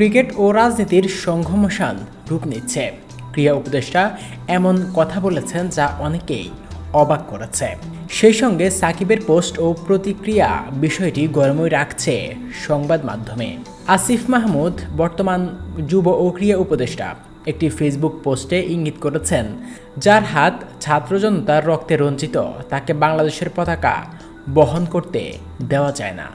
Cricket ও রাজনীতির সংঘর্ষণ রূপ নিচ্ছে। ক্রীড়া উপদেষ্টা এমন কথা বলেছেন যা অনেকেই অবাক করেছে। সেই সঙ্গে সাকিবের পোস্ট ও প্রতিক্রিয়া বিষয়টি গরমই রাখছে সংবাদ মাধ্যমে। আসিফ মাহমুদ, বর্তমান যুব ও ক্রীড়া উপদেষ্টা, একটি ফেসবুক পোস্টে ইঙ্গিত করেছেন, যার হাত ছাত্র জনতার রক্তে রঞ্জিত তাকে বাংলাদেশের পতাকা বহন করতে দেওয়া যায় না।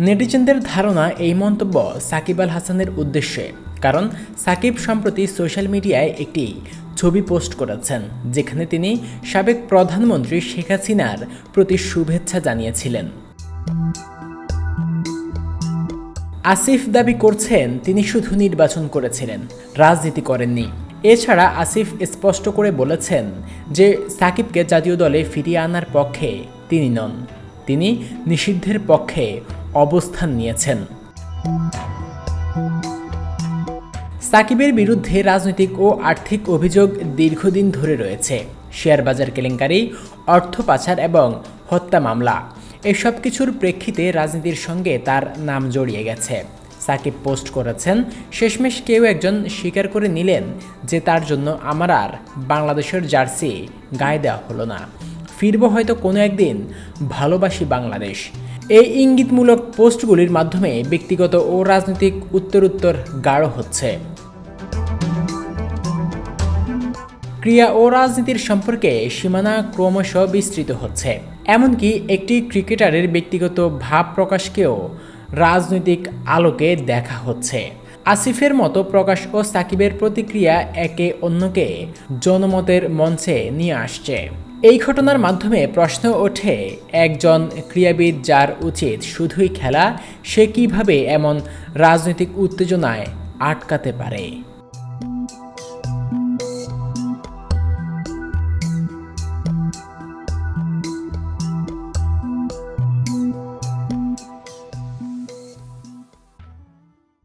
নেটিজেনদের ধারণা এই মন্তব্য সাকিব আল হাসানের উদ্দেশ্যে, কারণ সাকিব সম্প্রতি সোশ্যাল মিডিয়ায় একটি ছবি পোস্ট করেছেন যেখানে তিনি সাবেক প্রধানমন্ত্রী শেখ হাসিনার প্রতি শুভেচ্ছা জানিয়েছিলেন। আসিফ দাবি করছেন তিনি শুধু নির্বাচন করেছিলেন, রাজনীতি করেননি। এছাড়া আসিফ স্পষ্ট করে বলেছেন যে সাকিবকে জাতীয় দলে ফিরিয়ে আনার পক্ষে তিনি নন, তিনি নিষিদ্ধের পক্ষে অবস্থান নিয়েছেন। সাকিবের বিরুদ্ধে রাজনৈতিক ও আর্থিক অভিযোগ দীর্ঘদিন ধরে রয়েছে। শেয়ার বাজার কেলেঙ্কারি, অর্থ পাচার এবং হত্যা মামলা, এসব কিছুর প্রেক্ষিতে রাজনীতির সঙ্গে তার নাম জড়িয়ে গেছে। সাকিব পোস্ট করেছেন, শেষমেশ কেউ একজন স্বীকার করে নিলেন যে তার জন্য আমার আর বাংলাদেশের জার্সি গায়ে দেওয়া হলো না, ফিরব হয়তো কোনো একদিন, ভালোবাসি বাংলাদেশ। এই ইঙ্গিতমূলক পোস্টগুলির মাধ্যমে ব্যক্তিগত ও রাজনৈতিক উত্তরোত্তর গাঢ় হচ্ছে। ক্রীড়া ও রাজনীতির সম্পর্কে সীমানা ক্রমশ বিস্তৃত হচ্ছে। এমনকি একটি ক্রিকেটারের ব্যক্তিগত ভাব প্রকাশকেও রাজনৈতিক আলোকে দেখা হচ্ছে। আসিফের মতো প্রকাশ ও সাকিবের প্রতিক্রিয়া একে অন্যকে জনমতের মঞ্চে নিয়ে আসছে। এই ঘটনার মাধ্যমে প্রশ্ন ওঠে, একজন ক্রীড়াবিদ যার উচিত শুধুই খেলা, সে কিভাবে এমন রাজনৈতিক উত্তেজনায় আটকাতে পারে?